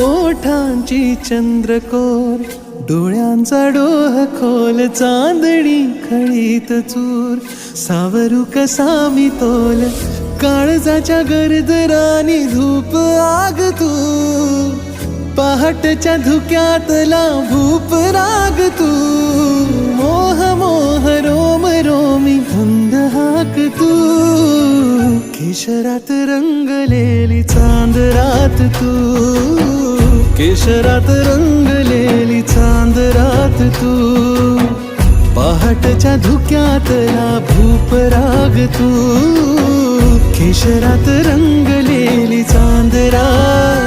ओठांची चंद्रकोर, डोळ्यांचा डोह खोल, चांदणी खळीत चूर, सावरू कसा मी तोल, काळजाच्या गरजरानी धूप आग तू, पहाटच्या धुक्यातला भूप राग तू, मोह मोह रोम रोमी धुंद हाक तू, केशरात रंगलेली चांद रात तू, केशरात रंगलेली चांद रात तू, पहाटच्या धुक्यातला भूप राग तू, केशरात रंगलेली चांद रात